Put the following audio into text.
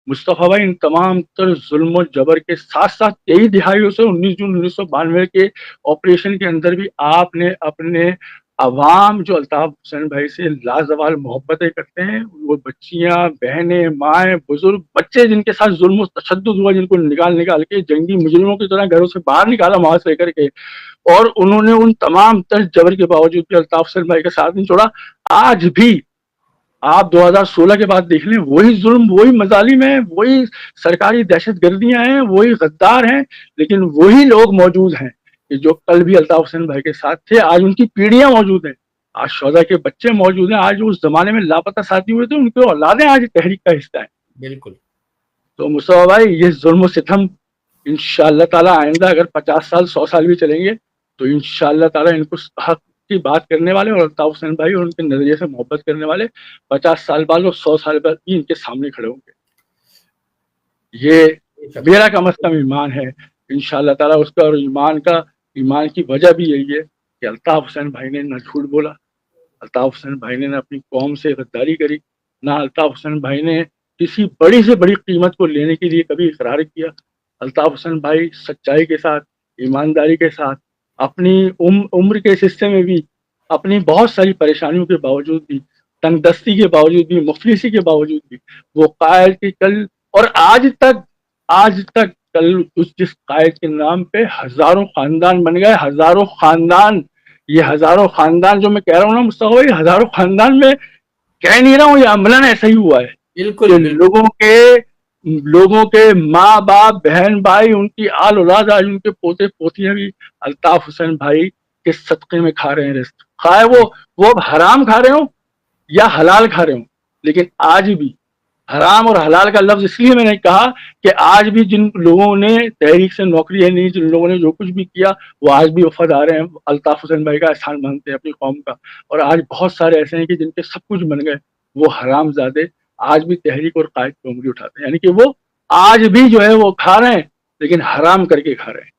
مصطفیٰ بھائی ان تمام تر ظلم و جبر کے ساتھ ساتھ 23 دہائیوں سے 19 جون 1992 کے آپریشن کے اندر بھی آپ نے اپنے عوام جو الطاف حسین بھائی سے لازوال محبتیں کرتے ہیں، وہ بچیاں، بہنیں، مائیں، بزرگ، بچے جن کے ساتھ ظلم و تشدد ہوا، جن کو نکال کے جنگی مجرموں کی طرح گھروں سے باہر نکالا وہاں سے لے کر کے، اور انہوں نے ان تمام تر جبر کے باوجود بھی الطاف حسین بھائی کا ساتھ نہیں چھوڑا. آج بھی آپ 2016 کے بعد دیکھ لیں، وہی ظلم، وہی مظالم ہیں، وہی سرکاری دہشت گردیاں ہیں، وہی غدار ہیں، لیکن وہی لوگ موجود ہیں کہ جو کل بھی الطاف حسین بھائی کے ساتھ تھے. آج ان کی پیڑیاں موجود ہیں، آج شہداء کے بچے موجود ہیں، آج اس زمانے میں لاپتہ ساتھی ہوئے تھے ان کے اولادیں آج تحریک کا حصہ ہیں. بالکل. تو مصطفیٰ بھائی یہ ظلم و ستم انشاءاللہ تعالیٰ آئندہ اگر 50 سال 100 سال بھی چلیں گے تو انشاءاللہ تعالیٰ ان کو حق کی بات کرنے والے اور الطاف حسین بھائی اور ان کے نظریے سے محبت کرنے والے 50 سال بعد اور 100 سال بعد بھی ان کے سامنے کھڑے ہوں گے. یہ میرا کم از کم ایمان ہے. انشاءاللہ تعالیٰ اس کا اور ایمان کی وجہ بھی یہی ہے کہ الطاف حسین بھائی نے نہ جھوٹ بولا، الطاف حسین بھائی نے نہ اپنی قوم سے غداری کری، نہ الطاف حسین بھائی نے کسی بڑی سے بڑی قیمت کو لینے کے لیے کبھی اقرار کیا. الطاف حسین بھائی سچائی کے ساتھ، ایمانداری کے ساتھ، اپنی عمر کے اس حصے میں بھی اپنی بہت ساری پریشانیوں کے باوجود بھی، تنگ دستی کے باوجود بھی، مفلسی کے باوجود بھی، وہ قائد کی کل اور آج تک کل جس قائد کے نام پہ ہزاروں خاندان بن گئے، ہزاروں خاندان. یہ ہزاروں خاندان جو میں کہہ رہا ہوں نا مصطفیٰ، یہ ہزاروں خاندان میں کہہ نہیں رہا ہوں، یہ عملاً ایسا ہی ہوا ہے کہ لوگوں کے ماں باپ، بہن بھائی، ان کی آل اولاد آج ان کے پوتے پوتیاں بھی الطاف حسین بھائی کے صدقے میں کھا رہے ہیں رزق. خواہ وہ حرام کھا رہے ہوں یا حلال کھا رہے ہوں، لیکن آج بھی حرام اور حلال کا لفظ اس لیے میں نے کہا کہ آج بھی جن لوگوں نے تحریک سے نوکری نہیں، جن لوگوں نے جو کچھ بھی کیا، وہ آج بھی وفادار ہیں، الطاف حسین بھائی کا احسان مانتے ہیں اپنی قوم کا. اور آج بہت سارے ایسے ہیں کہ جن کے سب کچھ بن گئے، وہ حرام زادے آج بھی تحریک اور قائد پہ انگلی اٹھاتے ہیں، یعنی کہ وہ آج بھی جو ہے وہ کھا رہے ہیں لیکن حرام کر کے کھا رہے ہیں.